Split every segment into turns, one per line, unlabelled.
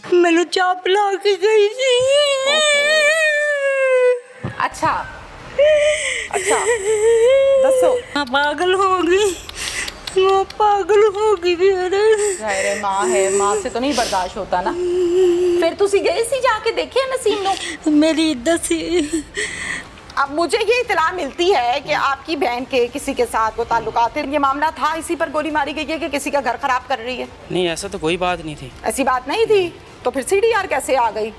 मैनू चाह पिला के गई थी।
अच्छा अच्छा दसो।
मैं पागल हो गई, मैं पागल हो गई फिर।
जाहिर माँ है, माँ से तो नहीं बर्दाश्त होता ना। फिर तुसी गए सी जाके देखे नसीम नो?
मेरी इद्दत सी।
अब मुझे ये इतला मिलती है कि आपकी बहन के किसी के साथ वो ताल्लुकात है, ये मामला था, इसी पर गोली मारी गई है कि किसी का घर खराब कर रही है?
नहीं, ऐसा तो कोई बात नहीं थी।
ऐसी बात नहीं थी तो फिर सीडीआर कैसे आ गई,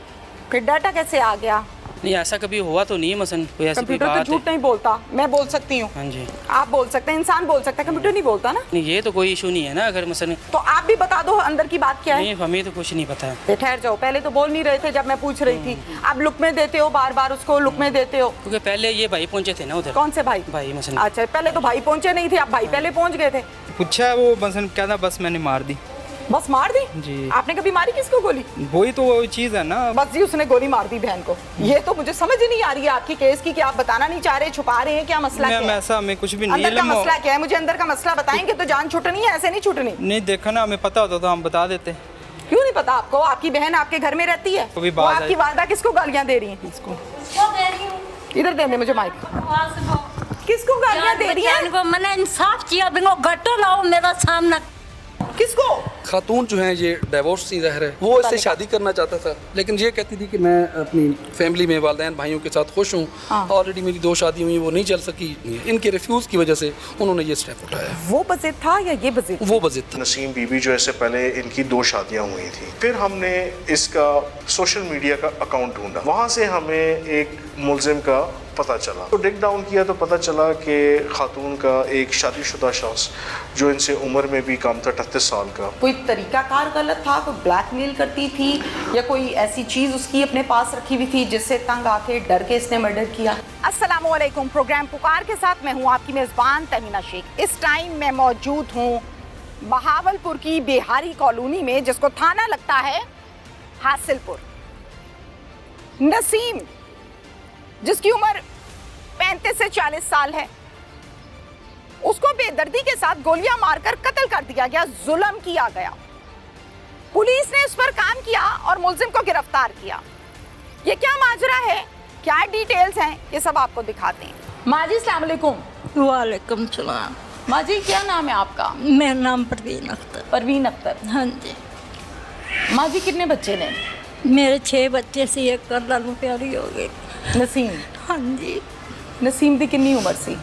फिर डाटा कैसे आ गया?
नहीं, ऐसा कभी हुआ तो नहीं है, मसन कोई ऐसी कोई
कंप्यूटर तो
बात
झूठ नहीं बोलता, मैं बोल सकती हूूँ,
हाँ जी।
आप बोल सकते हैं, इंसान बोल सकता है, कंप्यूटर नहीं बोलता ना।
नहीं, ये तो कोई इशू नहीं है ना। अगर मसन
तो आप भी बता दो अंदर की बात क्या है।
नहीं, हमें तो कुछ नहीं पता है।
ठहर जाओ, पहले तो बोल नहीं रहे थे जब मैं पूछ रही थी, आप लुक में देते हो, बार बार उसको लुक में देते हो।
क्योंकि पहले ये भाई पहुंचे थे ना उधर।
कौन से भाई?
भाई मसन।
अच्छा, पहले तो भाई पहुंचे नहीं थे, आप भाई पहले पहुंच गए थे।
पूछा वो मसन क्या था, बस मैंने मार दी।
बस मार दी?
जी।
आपने कभी मारी किसको गोली?
वही तो वो चीज़ है ना।
बस जी उसने गोली मार दी बहन को। ये तो मुझे समझ ही नहीं आ रही है आपकी केस की, कि आप बताना नहीं चाह रहे, छुपा रहे हैं, क्या मसला क्या है?
ऐसा हमें कुछ भी नहीं
अंदर का मसला क्या है? मुझे अंदर का मसला बताएंगे तो जान छूटनी है, ऐसे नहीं छूटनी।
नहीं देखा ना, हमें पता होता तो हम बता देते।
क्यों नहीं पता आपको? आपकी बहन आपके घर में रहती है,
कभी
वो
बात
आपकी
आई।
वालदा किसको गालियां दे रही हैं? इधर दे दे मुझे माइक। किसको गालियां दे रही है?
मैंने इंसाफ किया, घटो लाओ मेरा सामना।
किसको?
खातून जो है ये डिवोर्स नहीं रह रहे, वो इससे शादी करना चाहता था, लेकिन ये कहती थी कि मैं अपनी फैमिली में वालिदैन भाइयों के साथ खुश हूँ। ऑलरेडी मेरी 2 शादी हुई, वो नहीं चल सकी, इनके रिफ्यूज़ की वजह से उन्होंने ये स्टेप उठाया।
वो बज़िद था या ये बज़िद?
वो बज़िद था।
नसीम बीबी जो ऐसे पहले इनकी 2 शादियां हुई थी, फिर हमने इसका सोशल मीडिया का अकाउंट ढूंढा, वहाँ से हमें एक मुलजिम का पता चला। तो डिग डाउन किया तो पता चला कि खातून का एक शादीशुदा शख्स जो इनसे उम्र में भी कम था, 38 साल का।
कोई तरीकाकार गलत था, कोई ब्लैकमेल करती थी या कोई ऐसी चीज़ उसकी अपने पास रखी हुई थी जिससे तंग आके डर के इसने मर्डर किया? अस्सलाम वालेकुम, प्रोग्राम पुकार के साथ मैं हूँ आपकी मेज़बान तमीना शेख। इस टाइम मैं मौजूद हूँ बहावलपुर की बिहारी कॉलोनी में, जिसको थाना लगता है हासिलपुर। नसीम जिसकी उम्र 35 से 40 साल है, उसको बेदर्दी के साथ गोलियां मारकर कत्ल कर दिया गया, जुल्म किया गया। पुलिस ने इस पर काम किया और मुलजिम को गिरफ्तार किया। ये क्या माजरा है, क्या डिटेल्स हैं, ये सब आपको दिखाते हैं। माँ जी अस्सलाम वालेकुम।
वालेकुम सलाम।
माँ जी क्या नाम है आपका?
मेरा नाम परवीन अख्तर।
परवीन अख्तर।
हाँ जी।
माँ जी कितने बच्चे ने?
मेरे 6 बच्चे से एक कर लालू प्यारी हो गई।
नसीम?
हाँ जी।
नसीम की कितनी उम्र सी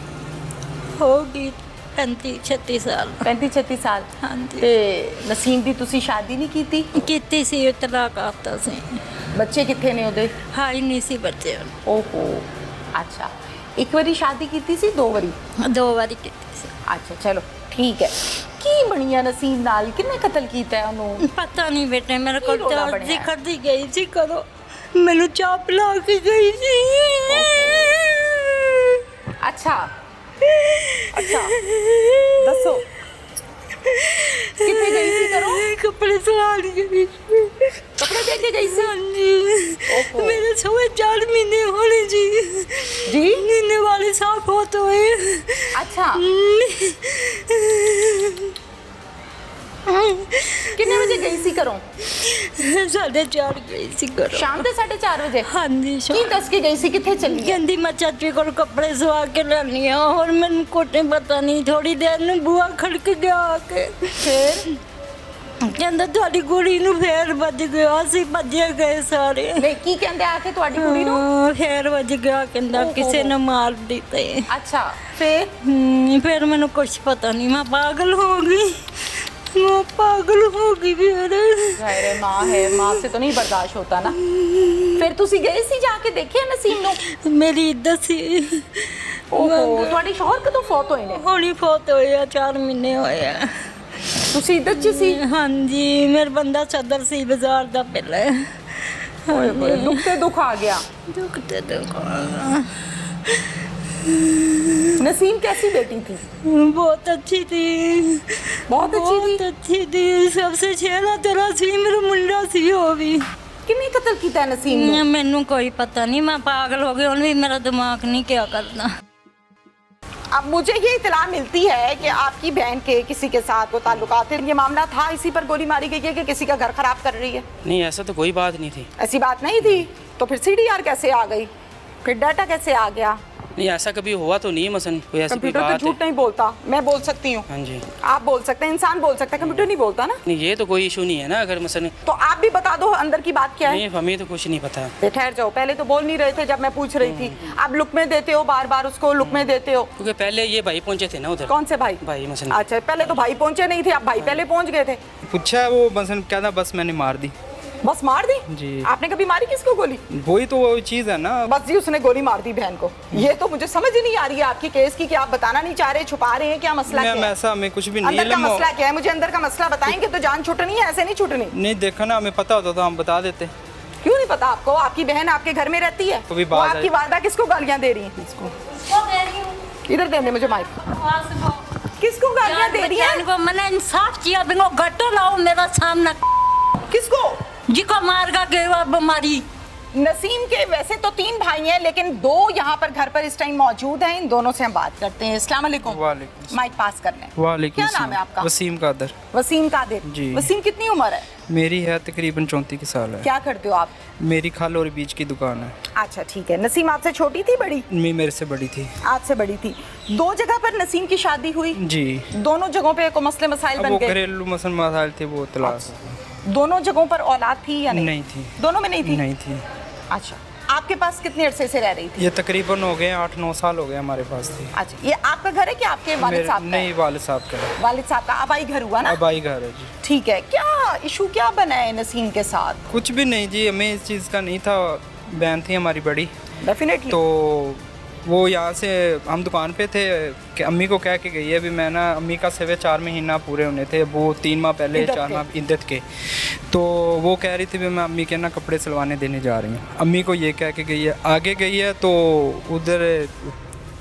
होगी? 35-36 साल।
35-36 साल।
हाँ जी।
ते नसीम दी तुसी शादी नहीं की थी?
ਕੀਤੀ ਸੀ ਤਲਾਕ ਆਤਾ ਸੀ।
बच्चे कितने ने ਉਹਦੇ?
ਹਾਈ ਨਹੀਂ ਸੀ ਬੱਚੇ।
ओहो, अच्छा। एक बारी शादी की सी, 2 बारी?
2 ਵਾਰੀ ਕੀਤੀ ਸੀ।
अच्छा चलो ठीक है। की बनी है नसीम नाल, किन्ने कत्ल कीता है ਉਹਨੂੰ?
ਪਤਾ ਨਹੀਂ ਬੇਟੇ, ਮੇਰੇ ਕੋਲ
ਕੀ ਰੌਲਾ
ਤਾਂ
ਬਣਿਆ?
अर्जी करदी गई ਸੀ करो, ਮੈਨੂੰ ਚਾਹ ਪਿਲਾ ਕੇ ਗਈ ਸੀ।
अच्छा अच्छा दसो कितने गई सी करो?
कपड़े सिलाने गई थी।
कपड़े दे के गई सी?
हाँ जी। मेरे छुए 4 महीने होने जी।
जी?
महीने वाले साफ होते हुए।
अच्छा कितने बजे गई सी करो?
4:30 गई सी करो।
शाम के 4:30 बजे?
हाँ जी।
की दस के गई सी, किथे चली है?
कहती मैं चाची को कपड़े सवा के लानी आ, और मैंने कोटे पता नहीं, थोड़ी देर में बुआ खड़क गया आके।
फिर
कहता ਤੁਹਾਡੀ ਕੁੜੀ ਨੂੰ ਫੇਰ ਵੱਜ ਗਿਆ, ਅਸੀਂ ਭੱਜੇ ਗਏ ਸਾਰੇ।
नहीं की कहंदे आके ਤੁਹਾਡੀ कुड़ी नु?
ਫੇਰ ਵੱਜ ਗਿਆ, ਕਹਿੰਦਾ ਕਿਸੇ ਨੇ ਮਾਰ ਦਿੱਤੇ।
अच्छा फिर?
ਫਿਰ ਮੈਨੂੰ ਕੁਛ ਪਤਾ ਨਹੀਂ, मैं पागल हो गई, मैं पागल हो गई फिर।
जाहिर माँ है, माँ से तो नहीं बर्दाश्त होता ना। फिर तुसी गए सी जाके देखे नसीम नु?
मेरी इद्दत सी।
ओहो, ਤੁਹਾਡੇ ਸ਼ੌਹਰ ਕਦੋਂ ਫੌਤ ਹੋਏ ਨੇ?
ਹੁਣੀ ਫੌਤ ਹੋਏ ਆ, 4 ਮਹੀਨੇ ਹੋਏ ਆ।
ਤੁਸੀਂ ਇੱਜ਼ਤ ਚ ਸੀ?
हाँ जी, मेरा बंदा सदर सी बाजार दा पहले।
ओए होए, दुख ते दुख आ गया।
दुख ते दुख।
नसीम कैसी बेटी थी?
बहुत अच्छी थी,
बहुत अच्छी थी?
बहुत अच्छी थी, सबसे छेला तेरा सी, मेरा मुंडा सी वो भी।
किन्ने कत्ल कीता है नसीम नु?
मैनू कोई पता नहीं, मैं पागल हो गई, हुण भी मेरा दिमाग नहीं क्या करना।
अब मुझे ये इतला मिलती है कि आपकी बहन के किसी के साथ वो ताल्लुकात है, ये मामला था, इसी पर गोली मारी गई है कि किसी का घर खराब कर रही है?
नहीं, ऐसा तो कोई बात नहीं थी।
ऐसी बात नहीं थी, तो फिर CDR कैसे आ गई, फिर डाटा कैसे आ गया?
नहीं, ऐसा कभी हुआ तो नहीं मसलन कोई ऐसी कोई
कंप्यूटर तो
बात
झूठ नहीं बोलता, मैं बोल सकती हूँ,
हाँ जी।
आप बोल सकते हैं, इंसान बोल सकता है, कंप्यूटर नहीं बोलता ना।
नहीं, ये तो कोई इशू नहीं है ना, अगर मसलन।
तो आप भी बता दो अंदर की बात क्या है।
नहीं, हमें तो कुछ नहीं पता।
ये ठहर जाओ, पहले तो बोल नहीं रहे थे जब मैं पूछ रही थी, आप लुक में देते हो, बार बार उसको लुक में देते हो।
क्योंकि पहले ये भाई पहुंचे थे ना उधर।
कौन से भाई?
भाई मसलन।
अच्छा, पहले तो भाई पहुंचे नहीं थे, आप भाई पहले पहुंच गए थे।
पूछा है वो मसलन कहना बस मैंने मार दी।
बस मार दी?
जी।
आपने कभी मारी किसको गोली?
वही तो वो चीज़ है ना।
बस जी उसने गोली मार दी बहन को। ये तो मुझे समझ ही नहीं आ रही है आपकी केस की, कि आप बताना नहीं चाह रहे, छुपा रहे हैं, क्या मसला क्या
मैम
है?
ऐसा हमें कुछ भी नहीं
अंदर का
है।
मसला क्या है, मुझे अंदर का मसला बताएंगे तो जान छूटनी है, ऐसे नहीं छूटनी।
नहीं देखा ना, हमें पता होता तो हम बता देते।
क्यों नहीं पता आपको? आपकी बहन आपके घर में रहती है,
कभी
वो
बात
आपकी
आई।
वालदा किसको गालियां दे रही है? इधर देने मुझे माइक। किसको गालियां दे रही है?
इनको मैंने इंसाफ किया, बिनो गट्टो लाओ मेरा सामना।
किसको?
जिको मार का गया बीमारी।
नसीम के वैसे तो 3 भाई हैं, लेकिन 2 यहाँ पर घर पर इस टाइम मौजूद हैं, इन दोनों से हम बात करते हैं। अस्सलाम वालेकुम।
वालेकुम।
माइक पास कर लें।
वालेकुम।
क्या नाम है आपका?
वसीम कादर।
वसीम कादिर
जी।
वसीम कितनी उम्र है?
मेरी है तकरीबन 34 साल है।
क्या करते हो आप?
मेरी खाल और बीज की दुकान है।
अच्छा ठीक है। नसीम आपसे छोटी थी बड़ी?
मेरे से बड़ी थी।
आपसे बड़ी थी। 2 जगह पर नसीम की शादी हुई?
जी।
दोनों जगहों पे कोई मसले मसाइल
अब
बन
वो
गए?
घरेलू मसलन मसाइल थे, वो तलाश।
दोनों जगहों पर औलाद थी या नहीं?
नहीं थी।
दोनों में नहीं थी?
नहीं थी।
अच्छा, आपके पास कितने अरसे से रह रही थी?
ये तकरीबन हो गए 8-9 साल हो गए हमारे पास थी।
अच्छा, ये आपका घर है कि आपके वालिद साहब का?
नहीं, वालिद साहब का है।
वालिद साहब का आबाई घर हुआ ना?
आबाई घर है जी।
ठीक है। क्या इशू क्या बना है नसीम के साथ?
कुछ भी नहीं जी, हमें इस चीज़ का नहीं था। बहन थी हमारी बड़ी,
डेफिनेटली।
तो वो यहाँ से हम दुकान पे थे कि अम्मी को कह के गई है। अभी मैं ना, अम्मी का सिर्फ 4 महीना पूरे होने थे, वो 3 माह पहले,
इद्दत
4
के।
माह इद्दत के। तो वो कह रही थी भी मैं अम्मी के ना कपड़े सिलवाने देने जा रही हूँ। अम्मी को ये कह के गई है, आगे गई है तो उधर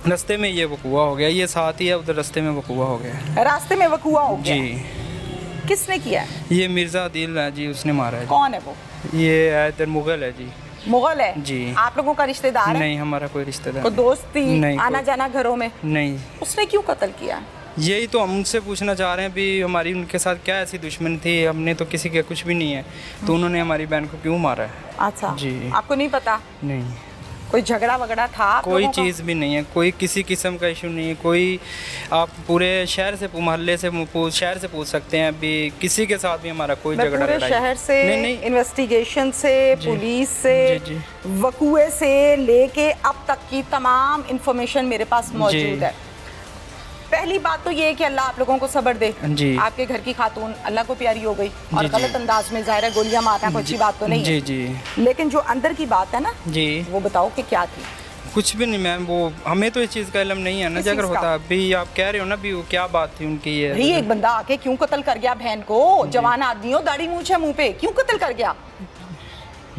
रास्ते में ये वकूआ हो गया। ये साथ ही है, उधर रास्ते में वकूआ हो गया।
रास्ते में वकूआ हो गया?
जी।
किसने किया है?
ये मिर्ज़ा आदिल है जी, उसने मारा है जी।
कौन है वो?
ये है इधर मुगल है जी।
मुगल है
जी।
आप लोगों का रिश्तेदार है?
नहीं, हमारा कोई रिश्तेदार
कोई दोस्त थी?
नहीं,
आना
कोई-
जाना घरों में?
नहीं।
उसने क्यों कत्ल किया?
यही तो हम उनसे पूछना चाह रहे हैं भी हमारी उनके साथ क्या ऐसी दुश्मनी थी। हमने तो किसी के कुछ भी नहीं है, तो उन्होंने हमारी बहन को क्यों मारा है?
अच्छा
जी।
आपको नहीं पता?
नहीं,
कोई झगड़ा वगड़ा था आप
कोई
लोगों का?
चीज़ भी नहीं है, कोई किसी किस्म का इशू नहीं है। कोई आप पूरे शहर से, मोहल्ले से, शहर से पूछ सकते हैं, अभी किसी के साथ भी हमारा कोई
मैं
झगड़ा
पूरे
लड़ाई
शहर से,
नहीं।
इन्वेस्टिगेशन से,
जी।
पुलिस से,
जी,
वकूए से लेके अब तक की तमाम इंफॉर्मेशन मेरे पास मौजूद
जी।
है। पहली बात तो ये है कि अल्लाह आप लोगों को सब्र दे।
जी।
आपके घर की खातून अल्लाह को प्यारी हो गई और
जी, जी।
गलत अंदाज में, ज़ाहिर है गोलियां मारना कोई अच्छी बात तो नहीं
जी
है,
जी
लेकिन जो अंदर की बात है ना,
जी।
वो बताओ कि क्या थी?
कुछ भी नहीं मैम, वो हमें तो इस चीज़ का इल्म नहीं है ना।
किस
अगर
चीज़ का?
होता, अभी आप कह रहे हो ना भी वो क्या बात थी उनकी, ये
भाई एक बंदा आके क्यों कत्ल कर गया बहन को? जवान आदमी हो, दाढ़ी मूंछ है मुंह पे, क्यों कत्ल कर गया?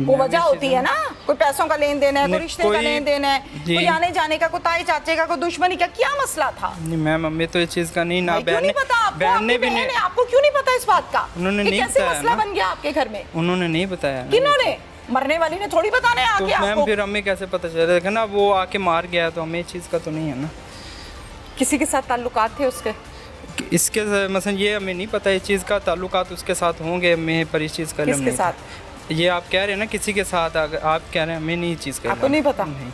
वो वजह होती है ना, कोई पैसों का लेन देन है, कोई
नहीं,
रिश्ते का
कोई-
लेन देन है,
जी।
कोई आने जाने का, कोई ताई चाचे का, कोई दुश्मनी का, क्या मसला था?
नहीं मैम, हमें तो इस चीज़ का नहीं ना।
भाई, क्यों नहीं पता आपको?
बहन ने
आपकी
भी
बहन
नहीं,
है, आपको क्यों नहीं पता इस बात का?
उन्होंने
कि
नहीं
कैसे
बताया
मसला
ना।
बन गया आपके घर में?
उन्होंने नहीं बताया ना।
किन्होंने? मरने वाली ने थोड़ी बताने
तो
आके
मैम
आपको।
फिर हमें कैसे पता चल रहा है ना, वो आके मार गया, तो हमें इस चीज़ का तो नहीं है ना।
किसी के साथ ताल्लुकात थे उसके?
इसके मसलन ये हमें नहीं पता, इस चीज़ का ताल्लुकात उसके साथ होंगे, हमें पर इस चीज़ का इल्म
किसके
नहीं था।
साथ?
ये आप कह रहे हैं ना किसी के साथ, अगर आप कह रहे हैं हमें नहीं इस चीज़ का
आपको
इल्म।
नहीं पता?
नहीं,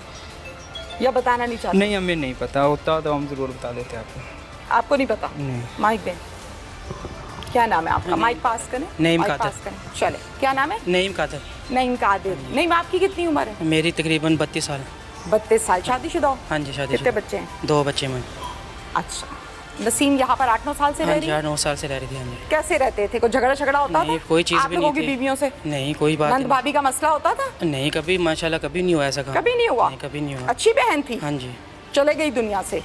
या बताना नहीं चाहते?
नहीं हमें नहीं पता, होता तो हम ज़रूर बता देते आपको।
आपको नहीं पता?
नहीं।
माइक दें। क्या नाम है आपका? माइक पास करें।
नईम
माइक
कादिर।
पास करें। चले, क्या नाम है?
नईम कादर।
नईम कादिर। नईम, आपकी कितनी उम्र है?
मेरी तकरीबन 32 साल।
32 साल। शादीशुदा हो?
हाँ जी, शादी
कितने बच्चे हैं?
2 बच्चे मैं।
अच्छा। नसीम यहाँ पर 8-9 साल से रह
हाँ
रही
जी,
है?
8-9 साल से रह रही थी। हाँ जी।
कैसे रहते थे? कोई झगड़ा झगड़ा होता
नहीं,
था?
कोई चीज़
आप
भी
लोगों
नहीं
की
थी।
बीवियों से?
नहीं, कोई बात
नंद
नहीं।
भाभी का मसला होता था?
नहीं, कभी माशाल्लाह कभी नहीं हुआ ऐसा काम।
कभी नहीं हुआ?
नहीं, कभी नहीं हुआ।
अच्छी बहन थी?
हाँ जी।
चले गई दुनिया से?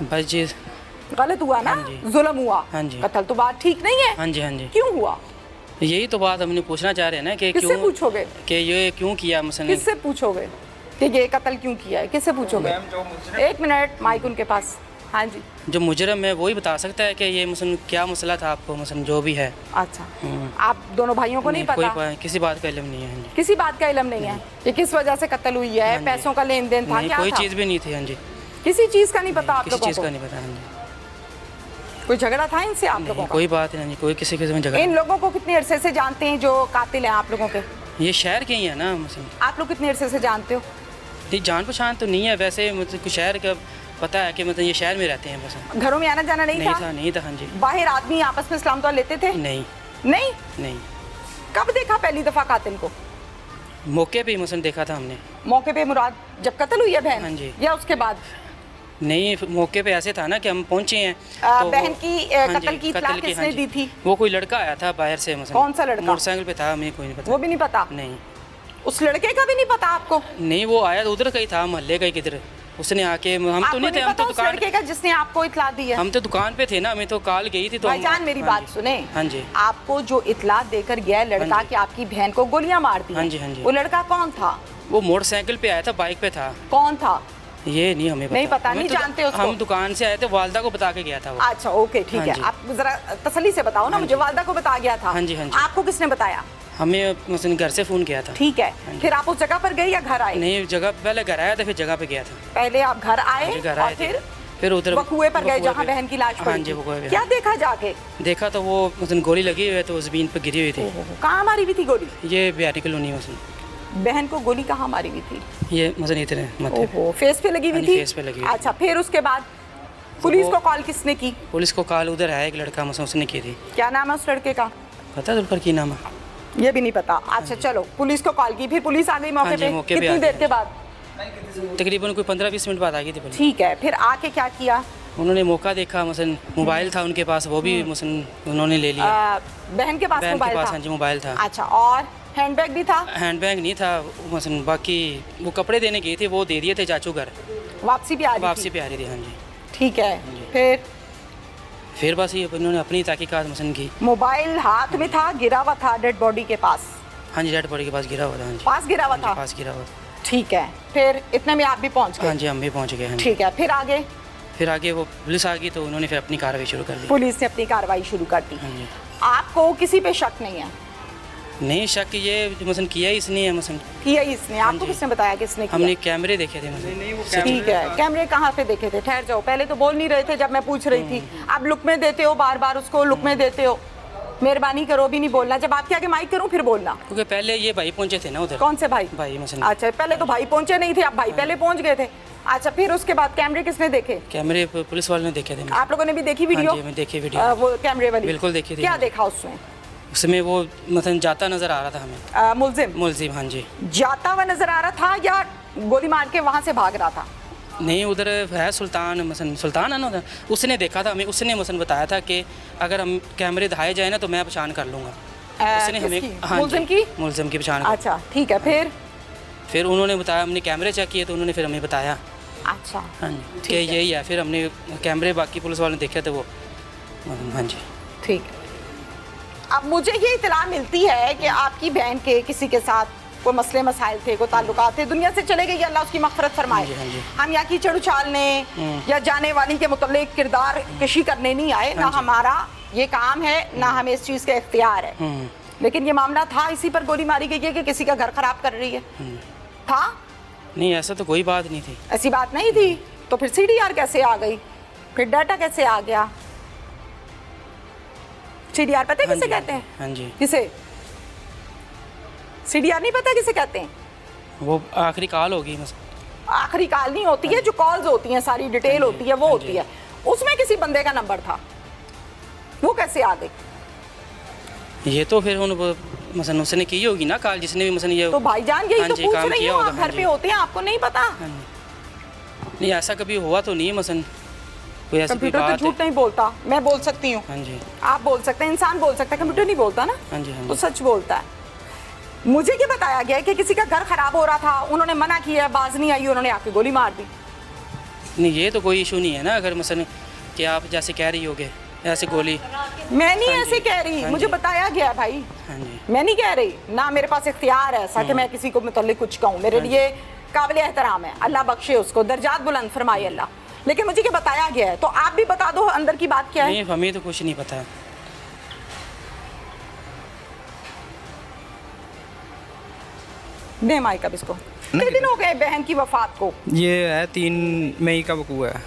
बस जी।
गलत हुआ ना?
हाँ जी।
जुल्म हुआ?
हाँ जी।
कत्ल तो बात ठीक नहीं है?
हाँ जी, हाँ जी।
क्यों हुआ?
यही तो बात हमने पूछना चाह रहे हैं ना कि
किससे
क्यों,
पूछोगे?
कि ये क्यों किया मसलन।
किससे पूछोगे कि ये कत्ल क्यों किया है? किससे पूछोगे? एक मिनट, माइक उनके पास। हाँ जी।
जो मुजरम है वही बता सकता है कि ये मसलन क्या मसला था आपको, मसलन जो भी है।
अच्छा, आप दोनों भाइयों को नहीं
कोई
पता?
किसी बात का इल्म नहीं है। हाँ जी।
किसी बात का इल्म नहीं है कि किस वजह से कत्ल हुई है?
हाँ जी।
पैसों का लेन देन था?
नहीं,
क्या
कोई
था?
चीज़ भी नहीं थी। हाँ जी।
किसी चीज का नहीं पता आप
किसी
लोगों
चीज़
को?
का नहीं पता। हाँ जी।
कोई झगड़ा था इनसे आप लोगों
नहीं,
का?
कोई बात नहीं, कोई किसी के में झगड़ा
इन लोगों को कितने अरसे से जानते हैं जो कातिल हैं आप लोगों के?
ये शहर के ही है ना मसलन।
आप लोग कितने अरसे से जानते हो?
नहीं, जान पहचान तो नहीं है वैसे, मतलब कुछ शहर का पता है कि मतलब ये शहर में रहते हैं बस।
घरों में आना जाना नहीं था?
नहीं था। हाँ जी।
बाहर आदमी आपस में सलाम दुआ लेते थे?
नहीं
नहीं।
नहीं,
कब देखा पहली दफा कातिल को?
मौके पे ही मसलन देखा था हमने।
मौके पे मुराद जब कत्ल हुई है बहन?
हाँ जी।
या उसके बाद?
नहीं, मौके पे ऐसे था ना कि हम पहुंचे हैं
बहन की
हाँ
कत्ल
जी,
की इत्तला
कत्ल की,
किसने
हाँ जी।
दी थी?
वो कोई लड़का आया था बाहर से मसलन।
कौन सा लड़का?
मोटरसाइकिल पे था, हमें कोई नहीं पता।
वो भी नहीं पता?
नहीं।
उस लड़के का भी नहीं पता आपको?
नहीं, वो आया तो उधर का ही था, मोहल्ले का ही किधर। उसने आके, हम तो
आपको
नहीं थे, हम
पता
तो
उस
दुकान,
लड़के का जिसने आपको इत्तला दी है?
हम तो दुकान पे थे ना, हमें तो कॉल गई थी तो
भाईजान मेरी
हाँ
बात
जी।
सुने।
हाँ जी।
आपको जो इत्तला देकर गया है लड़का
हाँ जी।
कि आपकी बहन को गोलियां मार दी हैं,
हाँ जी, हाँ जी।
वो लड़का कौन था?
वो मोटरसाइकिल पे आया था, बाइक पे था।
कौन था?
ये नहीं हमें पता।
नहीं पता,
हमें
नहीं
तो-
जानते उसको?
हम दुकान से आए थे, वालदा को बता के गया था वो।
अच्छा ओके ठीक
हाँ
है,
जी।
आप जरा तसल्ली से बताओ ना
हाँ
मुझे।
जी।
वालदा को बता गया था?
हाँ जी, हाँ जी।
आपको किसने बताया?
हमें मसलन घर से फ़ोन किया था।
ठीक है,
हाँ जी।
फिर आप उस जगह पर गए या घर आए?
नहीं, जगह पहले घर आया था, फिर जगह पे गया था।
पहले आप घर आए
हाँ जी, घर
और
आए थे।
फिर
उधर
वो कुएं पर गए
कुएं
जहाँ
पे।
बहन की लाश
हाँ
पड़ी
जी,
थी।
वो कुएं पे।
क्या देखा जाके?
देखा तो वो मसलन गोली लगी हुई है, तो ज़मीन पे गिरी हुई थी।
कहाँ मारी हुई थी गोली?
ये बिहारी कॉलोनी मसलन।
बहन को गोली कहाँ मारी हुई थी?
ये मसलन इतने माथे पे।
ओहो, फेस पे लगी हुई
हाँ जी,
थी?
फेस पे लगी हुई थी।
अच्छा, फिर उसके बाद पुलिस
वो-
को कॉल किसने की?
पुलिस को कॉल उधर है एक लड़का, मसलन उसने की थी।
क्या नाम है उस लड़के का?
पता है पर की नाम है?
ये भी नहीं पता। अच्छा चलो, पुलिस को कॉल की, फिर पुलिस आ गई मौके
हाँ जी,
पे?
मौके पे
कितनी
आ
देर
गई।
के बाद?
तकरीबन कोई 15-20 मिनट बाद आ गई थी पुलिस।
ठीक है, फिर आके क्या किया?
उन्होंने मौका देखा, मसलन मोबाइल था उनके पास, वो भी मसलन उन्होंने ले लिया।
बहन के पास
बहन के
मोबाइल
पास
था?
हाँ जी, मोबाइल था।
अच्छा, और हैंडबैग भी था?
हैंडबैग नहीं था मसलन, बाकी वो कपड़े देने गई थी, वो दे दिए थे चाचू घर।
वापसी भी आ रही
वापसी
थी?
पे आ रही थी। हाँ जी।
ठीक है,
जी। फिर बस ये उन्होंने अपनी तहकीकात मसलन की।
मोबाइल हाथ में था, गिरा हुआ था डेड बॉडी के पास?
हाँ जी, डेड बॉडी के पास गिरा हुआ था। हाँ जी,
पास गिरा हुआ
हाँ जी,
था?
पास गिरा हुआ था।
ठीक है, फिर इतने में आप भी पहुंच
हाँ
गए?
जी, हम भी पहुँच गए। हाँ जी।
ठीक है, फिर आगे?
फिर आगे वो पुलिस आ गई तो उन्होंने फिर अपनी कार्रवाई शुरू कर दी।
पुलिस ने अपनी कार्रवाई शुरू कर दी।
हाँ जी।
आपको किसी पे शक नहीं है?
नहीं, शक ये मसलन किया ही इसने है मसलन।
किया ही इसने? आपको
जी।
किसने बताया किसने किया?
हमने कैमरे देखे थे मसलन।
ठीक है, कैमरे कहाँ पे देखे थे? ठहर जाओ, पहले तो बोल नहीं रहे थे जब मैं पूछ रही थी। आप लुक में देते हो, बार बार उसको लुक में देते हो। मेहरबानी करो, भी नहीं बोलना। जब आपके आगे माइक करूं फिर बोलना।
क्योंकि पहले ये भाई पहुंचे थे ना उधर।
कौन से भाई?
भाई मसलन।
अच्छा, पहले तो भाई पहुंचे नहीं थे, आप भाई पहले पहुंच गए थे। अच्छा, फिर उसके बाद कैमरे किसने देखे?
कैमरे पुलिस वालों ने देखे थे।
आप लोगों ने भी देखी वीडियो?
हाँ जी, मैं देखी वीडियो।
वो कैमरे वाली?
बिल्कुल देखी थी।
क्या देखा उसमें?
उसमें वो मतलब जाता नजर आ रहा था हमें।
मुलजिम
मुलजिम? हाँ जी।
जाता हुआ नजर आ रहा था या गोली मार के वहां से भाग रहा था?
नहीं, उधर है सुल्तान, मसन सुल्तान है ना उधर, उसने देखा था हमें। उसने मसन बताया था कि अगर हम कैमरे दिखाए जाए ना तो मैं पहचान कर लूँगा। उसने हमें
किसकी? मुलजिम की?
मुलजिम की पहचान कर।
अच्छा ठीक है,
फिर उन्होंने बताया, हमने कैमरे चेक किए तो उन्होंने फिर हमें बताया।
अच्छा
हाँ जी, कि
ठीक है।
यही है। फिर हमने कैमरे बाकी पुलिस वालों ने देखे थे वो। हाँ जी।
ठीक है। अब मुझे ये इतला मिलती है कि आपकी बहन के किसी के साथ कोई मसले मसाइल थे, कोई ताल्लुकात थे, दुनिया से चले गई, अल्लाह उसकी मग़फ़िरत फरमाए।
हाँ जी।
हम यहाँ की चढ़ उछालने या जाने वाली के मुतल्लिक़ किरदार कशी करने नहीं आए, ना हमारा ये काम है, ना हमें इस चीज़ का इख्तियार है। लेकिन ये मामला था, इसी पर गोली मारी गई है कि किसी का घर खराब कर रही है। था?
नहीं, ऐसा तो कोई बात नहीं थी।
ऐसी बात नहीं थी। तो फिर CDR कैसे आ गई? फिर डाटा कैसे आ गया? CDR पता है
हाँ
किसे
जी,
कहते हैं?
हाँ जी।
किसे? CDR नहीं पता किसे कहते हैं?
वो आखिरी कॉल होगी बस।
आखिरी कॉल नहीं होती है, जो कॉल्स होती हैं सारी डिटेल
हाँ जी,
होती है वो
हाँ
होती
जी।
है। उसमें किसी बंदे का नंबर था, वो कैसे आ गई?
ये तो फिर उन मसन उसने की होगी ना कॉल, जिसने भी मसन ये।
तो भाईजान यही
हाँ
तो
जी,
पूछ
काम
रही
किया
हूँ,
होगा,
आप
हाँ
घर पे
जी।
होते हैं, आपको नहीं पता?
हाँ जी। नहीं, ऐसा कभी हुआ तो नहीं है मसन, कोई ऐसी कोई
कंप्यूटर तो
बात
झूठ नहीं बोलता, मैं बोल सकती हूँ,
हाँ जी,
आप बोल सकते हैं, इंसान बोल सकता है, कंप्यूटर नहीं बोलता ना।
हाँ जी, हाँ
तो
जी।
सच बोलता है। मुझे क्या बताया गया है कि किसी का घर खराब हो रहा था, उन्होंने मना किया, बाज नहीं आई, उन्होंने आके गोली मार दी।
नहीं, ये तो कोई इशू नहीं है ना, अगर मसन कि आप जैसे कह रही होगे ऐसे गोली।
मैं नहीं
हाँ
ऐसे
जी,
कह रही,
हाँ
मुझे
जी।
बताया गया है भाई,
हाँ जी,
मैं नहीं कह रही ना, मेरे पास इख्तियार है ऐसा कि मैं किसी को मुतल्लिक कुछ कहूँ, मेरे लिए काबिल एहतराम है, अल्लाह बख्शे उसको, दर्जात बुलंद फरमाए अल्लाह। लेकिन मुझे क्या बताया गया है, तो आप भी बता दो अंदर की बात क्या है।
नहीं, हमें तो कुछ नहीं पता।
दे माइक अब इसको। कितने दिन हो गए बहन की वफात को?
ये है 3 मई का वकूआ है।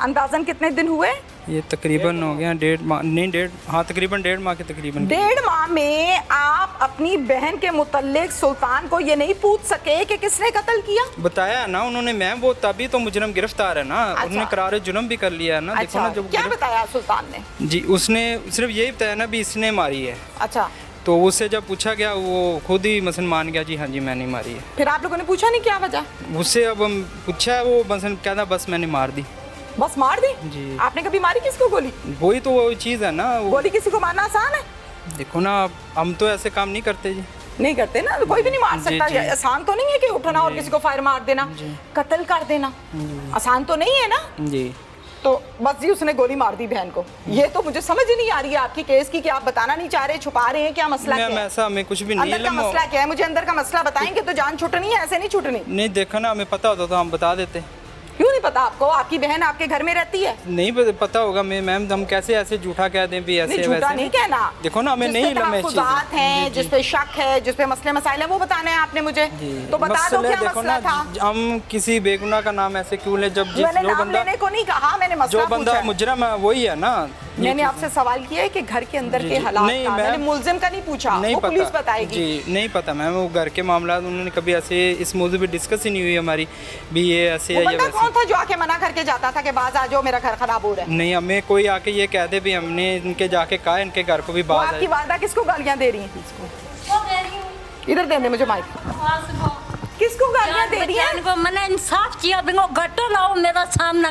अंदाजन कितने दिन हुए?
ये तकरीबन हो गया 1.5 माह, नहीं 1.5, हाँ तकरीबन 1.5 माह के तकरीबन।
1.5 माह में आप अपनी बहन के मुतल्लिक सुल्तान को ये नहीं पूछ सके कि किसने कत्ल किया?
बताया है ना उन्होंने मैम, वो तभी तो मुजरम गिरफ्तार है ना।
अच्छा।
उन्होंने करार जुर्म भी कर लिया है ना। देखो
अच्छा,
ना जब
क्या बताया सुल्तान ने?
जी उसने सिर्फ यही बताया ना भी इसने मारी है।
अच्छा,
तो उससे जब पूछा गया वो खुद ही मसन मान गया, जी हाँ जी मैंने मारी है।
फिर आप लोगों ने पूछा नहीं क्या वजह?
उससे अब हम पूछा, वो मसन कहता बस मैंने मार दी।
बस मार दी?
जी।
आपने कभी मारी किसको गोली?
वही तो वो चीज़ है ना वो।
गोली किसी को मारना आसान है?
देखो ना हम तो ऐसे काम नहीं करते जी।
नहीं करते ना, कोई भी नहीं मार
जी,
सकता।
जी।
आसान तो नहीं है कि उठना और किसी को फायर मार देना, कत्ल कर देना, आसान तो नहीं है ना।
जी
तो बस जी उसने गोली मार दी बहन को। ये तो मुझे समझ ही नहीं आ रही है आपकी केस की कि आप बताना नहीं चाह रहे, छुपा रहे हैं, क्या मसला
मैम
क्या है?
ऐसा हमें कुछ भी नहीं
अंदर का मसला क्या है? मुझे अंदर का मसला बताएंगे तो जान छुटनी है, ऐसे नहीं छुटनी।
नहीं देखा ना, हमें पता होता तो हम बता देते।
क्यों नहीं पता आपको? आपकी बहन आपके घर में रहती है।
नहीं पता होगा मैम, हम कैसे ऐसे झूठा कह दें भी ऐसे
नहीं, झूठा
वैसे।
नहीं कहना।
देखो ना हमें नहीं लम्हे
तहफ़्फ़ुज़ात हैं, जिस पे शक है, जिस पे मसले मसाइल है, वो बताने हैं आपने मुझे। तो बता दो क्या
देखो
मसला
ना,
था।
हम किसी बेगुनाह का नाम ऐसे क्यों ले, जब
मैंने
जो
नाम
बंदा
लेने को नहीं कहा, मैंने मसला
जो बंदा
पूछा है।
मुजरम है वही है ना।
मैंने आपसे सवाल किया है कि घर के अंदर
जी,
के
जी।
हालात
नहीं,
का, मैंने
मैम,
मुल्जिम का नहीं पूछा,
नहीं
वो
पता
पुलिस बताएगी।
जी नहीं पता मैम, वो घर के मामला उन्होंने कभी ऐसे इस मौजू पे डिस्कस ही नहीं हुई हमारी भी ये ऐसे
वो
है या
बंदा
वैसे।
कौन था जो आके मना करके जाता था कि बाज आ जाओ मेरा घर खराब हो रहा है?
नहीं हमें कोई आके ये कह दे भी हमने इनके जाके कहा इनके घर को भी
वो
बात
आपकी
है।
वालदा किसको गालियां दे रही हैं? इधर दे मुझे माइक। किसको गालियां दे रही हैं?
को मैंने इंसाफ किया, बिंगो घटो लाओ मेरा सामना।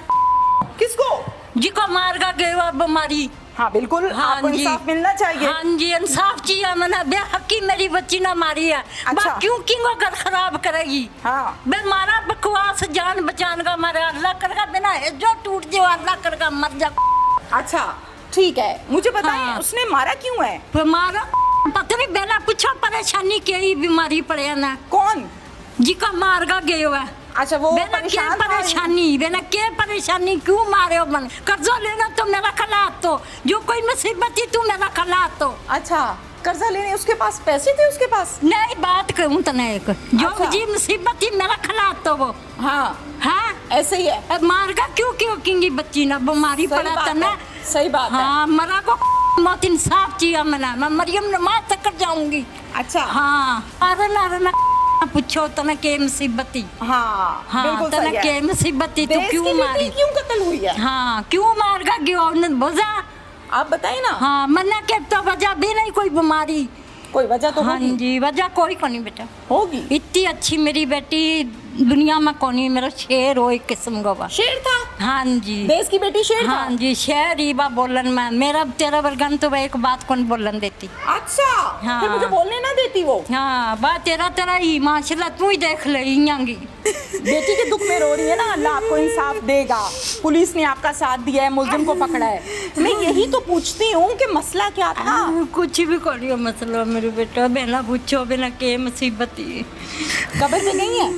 किसको?
जिको मार का गया बीमारी।
हाँ बिल्कुल, आपको इंसाफ मिलना चाहिए।
हाँ जी, इंसाफ किया मैंने। बेहकी मेरी बच्ची ना मारी है।
अच्छा।
क्यों किंगो घर खराब करेगी?
हाँ।
बे मारा बकवास, जान बचान का मारा, अल्लाह करगा बिना जो टूट जाओ, अल्लाह करगा मर जा।
अच्छा ठीक है, मुझे बताएं
हाँ।
उसने मारा क्यों है?
बे मारा पता नहीं, बेला पूछो परेशानी की बीमारी पड़े ना।
कौन?
जिका मार का गयो है।
अच्छा वो
बेना क्या परेशानी, बेना क्या परेशानी, क्यों मारे हो मन? कर्जा लेना तो मेरा खिलाफ, तो जो कोई मुसीबत थी तू मेरा खिलाफ तो।
अच्छा कर्जा लेने उसके पास पैसे थे उसके पास?
नहीं बात कहूँ तो नहीं, जो
अच्छा।
जी मुसीबत थी मेरा खिलाफ तो वो।
हाँ
हाँ
ऐसे ही है।
अब मार का क्यों क्यों किंगी बच्ची ना बीमारी
सही
पड़ा
बात
था ना।
है, सही बात है।
हाँ मरा को मौत इंसाफ किया मैंने, मैं मरियम नमाज तक कर जाऊंगी।
अच्छा
हाँ अरे ना पूछो तना के मुसीबत थी।
हाँ
हाँ
बिल्कुल
तना
सही है।
के मुसीबत थी तो
देश
क्यों
की बेटी
मारी?
क्यों कत्ल हुई है?
हाँ क्यों मार का गयो ने बोझा?
आप बताइए ना।
हाँ मना के तो वजह भी नहीं कोई बीमारी।
कोई वजह तो
हाँ
होगी।
जी वजह कोई को नहीं बेटा।
होगी।
इतनी अच्छी मेरी बेटी दुनिया में कौन है, मेरा शेर हो एक किस्म का बा।
शेर था?
हाँ जी
देश की बेटी शेर था?
हाँ जी शेर ही बा बोलन में। मेरा तेरा वर्गन तो एक बात कौन बोलन देती।
अच्छा
हाँ।
फिर मुझे बोलने ना देती वो?
हाँ बा तेरा ही माशाल्लाह, तू ही देख ले यांगी।
बेटी के दुख में रो रही है ना, अल्लाह आपको इंसाफ देगा। पुलिस ने आपका साथ दिया है, मुलजिम को पकड़ा है। मैं यही तो पूछती हूँ कि मसला क्या था?
कुछ भी करियो मसला मेरे बेटा, बिना पूछो बिना के मुसीबत ही।
कब्र में गई है?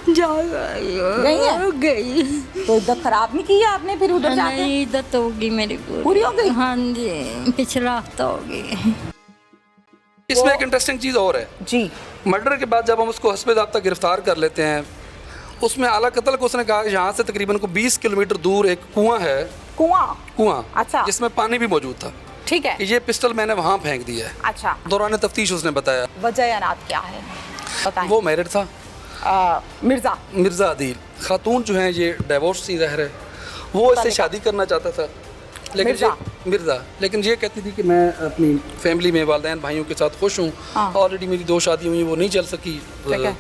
जा
गई है?
गई
तो इद्दत खराब नहीं की है आपने फिर उधर जाके?
नहीं इद्दत होगी मेरी
पूरी हो गई?
हाँ जी पिछला हफ्ता होगी।
इसमें एक इंटरेस्टिंग चीज़ और है
जी।
मर्डर के बाद जब हम उसको हस्बे ज़ाब्ता गिरफ्तार कर लेते हैं, उसमें आला कत्ल को उसने कहा कि यहाँ से तकरीबन को 20 किलोमीटर दूर एक कुआं है।
कुआं? अच्छा।
जिसमें पानी भी मौजूद था।
ठीक है।
ये पिस्टल मैंने वहाँ फेंक दिया है।
अच्छा
दौरान तफ्तीश उसने बताया।
वजह अनात क्या है बताएं।
वो मैरिड था।
मिर्जा
मिर्ज़ा आदिल खातून जो हैं ये डिवोर्स थी ज़ाहिर है, वो इससे शादी करना चाहता था लेकिन मिर्ज़ा लेकिन ये कहती थी कि मैं अपनी फैमिली में वालिदैन भाइयों के साथ खुश हूँ।
हाँ।
ऑलरेडी मेरी 2 शादी हुई, वो नहीं चल सकी,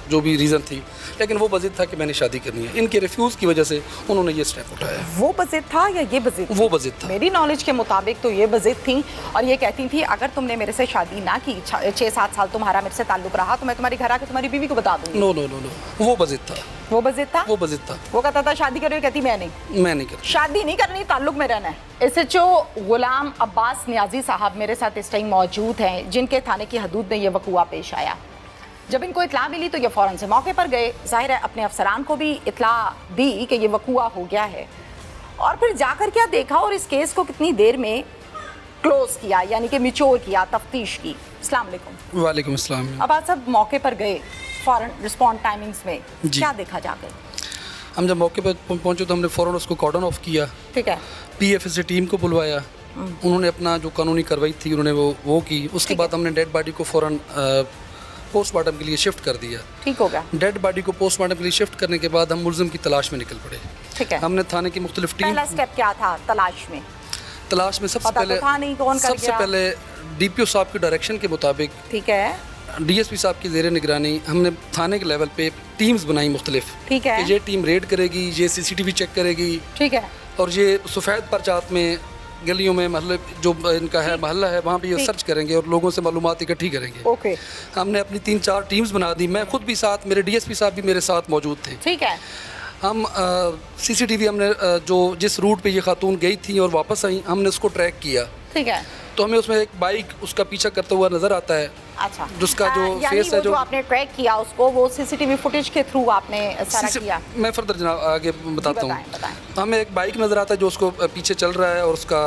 जो भी रीज़न थी, लेकिन वो बज़िद था कि मैंने शादी करनी है। इनके रिफ्यूज़ की वजह से उन्होंने ये स्टेप उठाया।
वो बज़िद था या ये बज़िद?
वो बज़िद था।
मेरी नॉलेज के मुताबिक तो ये बज़िद थी और ये कहती थी अगर तुमने मेरे से शादी ना की, 6-7 साल तुम्हारा मेरे से ताल्लुक रहा, तो मैं तुम्हारे घर आके तुम्हारी बीवी को बता दूंगी।
नो नो नो नो वो बज़िद था।
वो बज़िद था?
वो बज़िद था।
वो कहता था शादी करो, कहती मैं नहीं
कर
शादी नहीं करनी, ताल्लुक में रहना है। SHO गुलाम अब्बास नियाजी साहब मेरे साथ इस टाइम मौजूद हैं, जिनके थाने की हदूद में ये वक़ुआ पेश आया। जब इनको इतला मिली तो ये फ़ौरन से मौके पर गए, ज़ाहिर है अपने अफसरान को भी इतला दी कि ये वक़ुआ हो गया है, और फिर जाकर क्या देखा और इस केस को कितनी देर में क्लोज किया, यानी कि मिचोर किया, तफ्तीश की। अस्सलाम वालेकुम।
वालेकुम अस्सलाम।
अब आप सब मौके पर गए, फौरन रिस्पॉन्ड टाइमिंग्स में
जी।
क्या देखा जाकर?
हम जब मौके पर पहुंचे तो हमने फ़ौरन उसको कॉर्डन ऑफ किया,
ठीक है,
पीएफए से टीम को बुलवाया, उन्होंने अपना जो कानूनी कार्रवाई थी उन्होंने वो की। उसके बाद हमने डेड बॉडी को फ़ौरन पोस्टमार्टम के लिए शिफ्ट कर दिया।
ठीक हो गया,
डेड बॉडी को पोस्टमार्टम के लिए शिफ्ट करने के बाद हम मुलजिम की तलाश में निकल पड़े।
ठीक है।
हमने थाने की मुख्तलिफ टीम
पहला स्टेप क्या था तलाश में?
तलाश में सबसे
पता तो
पहले
था नहीं कौन कर
सबसे
गया।
पहले डीपीओ साहब के डायरेक्शन के मुताबिक
ठीक है,
डीएसपी साहब की ज़ेर निगरानी हमने थाने के लेवल पे टीम्स बनाई मुख्तलिफ,
ठीक है,
कि ये टीम रेड करेगी, ये सीसीटीवी चेक करेगी,
ठीक है,
और ये सफ़ेद परचात में गलियों में महल्ले जो इनका है महल्ला है वहाँ पे ये सर्च करेंगे और लोगों से मालूमात इकट्ठी करेंगे।
ओके,
हमने अपनी 3-4 टीम्स बना दी, मैं खुद भी साथ, मेरे डीएसपी साहब भी मेरे साथ मौजूद थे।
ठीक है,
हम सीसीटीवी हमने जो जिस रूट पे ये खातून गई थी और वापस आई हमने उसको ट्रैक किया,
ठीक है,
तो हमें उसमें एक बाइक उसका पीछा करता हुआ नज़र आता है।
अच्छा,
जिसका जो
यानी
फेस है
वो जो आपने ट्रैक किया उसको वो सीसीटीवी फुटेज के थ्रू आपने सारा किया?
मैं फर्दर जनाब आगे बताता हूँ।
बताएं।
हमें एक बाइक नज़र आता है जो उसको पीछे चल रहा है और उसका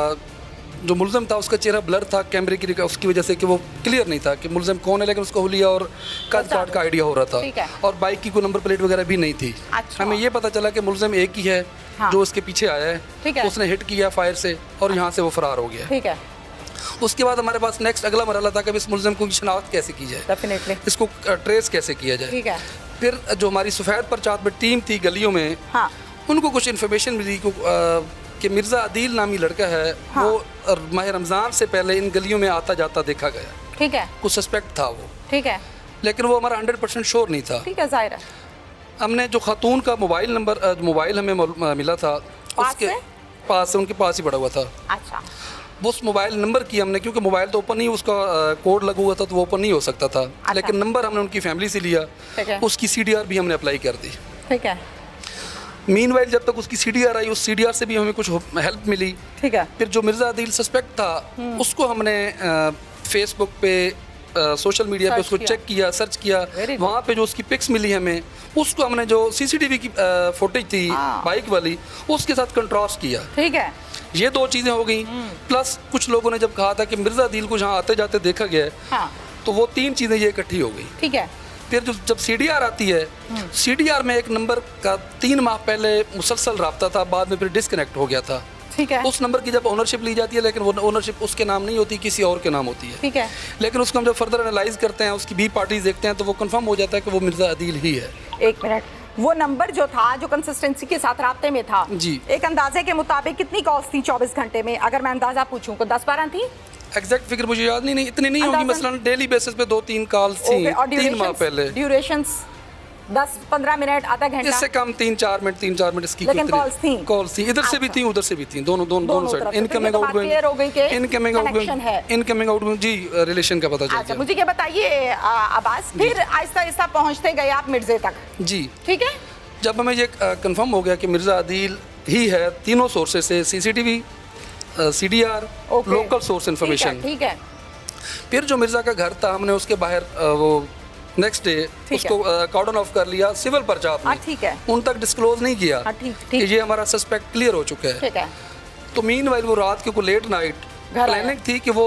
जो मुलज़म था उसका चेहरा ब्लर था कैमरे की उसकी वजह से कि वो क्लियर नहीं था कि मुलज़म कौन है, लेकिन उसको हुलिया और कद काट का आइडिया हो रहा
ठीक
था
है।
और बाइक की कोई नंबर प्लेट वगैरह भी नहीं थी।
अच्छा।
हमें ये पता चला कि मुलज़म एक ही है
हाँ।
जो उसके पीछे आया
ठीक
है,
है।
उसने हिट किया फायर से और यहाँ से वो फरार हो गया।
ठीक है,
उसके बाद हमारे पास नेक्स्ट अगला मरहला था कि इस मुलज़म को शनाख्त कैसे की जाए,
डेफिनेटली,
इसको ट्रेस कैसे किया जाए।
ठीक है,
फिर जो हमारी सफ़ेद परचात में टीम थी गलियों में,
हाँ,
उनको कुछ इन्फॉर्मेशन मिली कि मिर्ज़ा अदील नामी लड़का है,
हाँ।
वो माह रमज़ान से पहले इन गलियों में आता जाता देखा गया,
ठीक है,
कुछ सस्पेक्ट था वो,
ठीक है,
लेकिन वो हमारा 100% श्योर नहीं था।
ठीक है, जाहिर है।
हमने जो खातून का मोबाइल हमें मिला था उसके
से?
पास से उनके पास ही पड़ा हुआ था,
अच्छा,
वो उस मोबाइल नंबर की हमने, क्योंकि मोबाइल तो ओपन नहीं, उसका कोड लगा हुआ था तो वो ओपन नहीं हो सकता था, लेकिन नंबर हमने उनकी फैमिली से लिया,
ठीक है,
उसकी CDR भी हमने अप्लाई कर दी।
ठीक है,
मीनवाइल जब तक उसकी CDR आई, उस CDR से भी हमें कुछ हेल्प मिली।
ठीक है,
फिर जो मिर्ज़ा अदील सस्पेक्ट था उसको हमने फेसबुक पे सोशल मीडिया पे
सर्च
उसको
किया।
चेक किया, सर्च किया,
Very good.
वहाँ पे जो उसकी पिक्स मिली हमें, उसको हमने जो CCTV की फुटेज थी बाइक वाली उसके साथ कंट्रास्ट किया।
ठीक है,
ये 2 चीज़ें हो गई, प्लस कुछ लोगों ने जब कहा था कि मिर्ज़ा अदील को जहाँ आते जाते देखा गया है,
हाँ,
तो वो 3 चीज़ें ये इकट्ठी हो गई।
ठीक है,
फिर जब CDR आती है, CDR में एक नंबर का 3 माह पहले मुसलसल रब्ता था, बाद में फिर डिसकनेक्ट हो गया था।
ठीक है,
उस नंबर की जब ओनरशिप ली जाती है, लेकिन वो ओनरशिप उसके नाम नहीं होती, किसी और के नाम होती है।
ठीक है,
लेकिन उसको हम जब फर्दर एनालाइज करते हैं, उसकी भी पार्टीज देखते हैं, तो वो कंफर्म हो जाता है कि वो मिर्ज़ा अदील ही है।
एक मिनट, वो नंबर जो था जो कंसिस्टेंसी के साथ राब्ते में था,
जी।
एक अंदाजे के मुताबिक कितनी कॉल्स थी 24 घंटे में? अगर मैं अंदाजा पूछूं तो 10-12 थी?
एग्जैक्ट फिगर मुझे याद नहीं, इतनी नहीं होगी।
अंदाज़न?
मसलन डेली बेसिस पे 2-3 कॉल्स थी,
ओके, और
3 माह पहले।
ड्यूरेशंस 10-15 मिनट, आधा घंटा?
इससे कम 3-4 मिनट इसकी।
लेकिन calls थी?
कॉल्स थी, इधर से भी
अच्छा।
थी, उधर से भी थी, दोनों
दोनों
साइड,
तरफ से।
इनकमिंग
तो ये तो बात clear हो गई कि connection है।
इनकमिंग आउटगोइंग जी, रिलेशन का पता चल
अच्छा,
गया।
मुझे ये बताइए अब्बास, फिर आहिस्ता आहिस्ता पहुंचते गए आप मिर्जे तक,
जी,
ठीक है?
जब हमें ये कंफर्म हो गया कि मिर्ज़ा अदील ही है, तीनों सोर्सेज से CCTV, CDR,
okay.
Local source information,
ठीक है,
फिर जो मिर्ज़ा का घर था हमने उसके बाहर वो नेक्स्ट डे
ठीक
उसको कॉर्डन ऑफ कर लिया सिविल परचात
हाँ,
में।
ठीक है,
उन तक डिस्क्लोज नहीं किया
हाँ, ठीक,
कि
ठीक।
ये हमारा सस्पेक्ट क्लियर हो चुका है।
ठीक है,
तो मीनवाइल वो रात के लेट नाइट
घर
प्लानिंग थी कि वो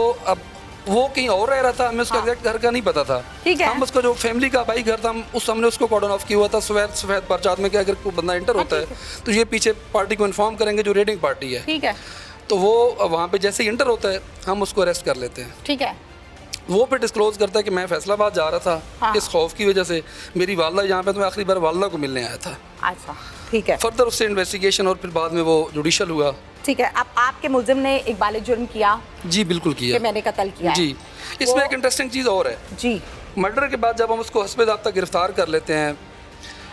कहीं और रह रहा था, हमें उसका
हाँ।
एग्जैक्ट घर का नहीं पता था।
ठीक है।
हम उसका जो फैमिली का भाई घर था, हमने उसको कॉर्डन ऑफ किया हुआ था सफेद परचात में कि अगर कोई बंदा इंटर होता है तो ये पीछे पार्टी को इन्फॉर्म करेंगे जो रेडिंग पार्टी है।
ठीक है,
तो वो वहाँ पे जैसे ही इंटर होता है हम उसको अरेस्ट कर लेते हैं।
ठीक है,
वो फिर डिस्क्लोज करता है कि मैं फैसलाबाद जा रहा था,
हाँ।
इस खौफ की वजह से मेरी वालदा यहाँ पे, तो मैं आखिरी बार वालदा को मिलने आया था।
अच्छा, ठीक है,
फर्दर उससे इन्वेस्टिगेशन और फिर बाद में वो जुडिशल हुआ।
ठीक है। अब आपके मुल्जिम ने इकबाल जुर्म किया
जी बिल्कुल
कि
किया
मैंने कत्ल किया है।
जी। इसमें
वो-
एक इंटरेस्टिंग चीज़ और है,
जी,
मर्डर के बाद जब हम उसको हस्बे ज़ाब्ता गिरफ्तार कर लेते हैं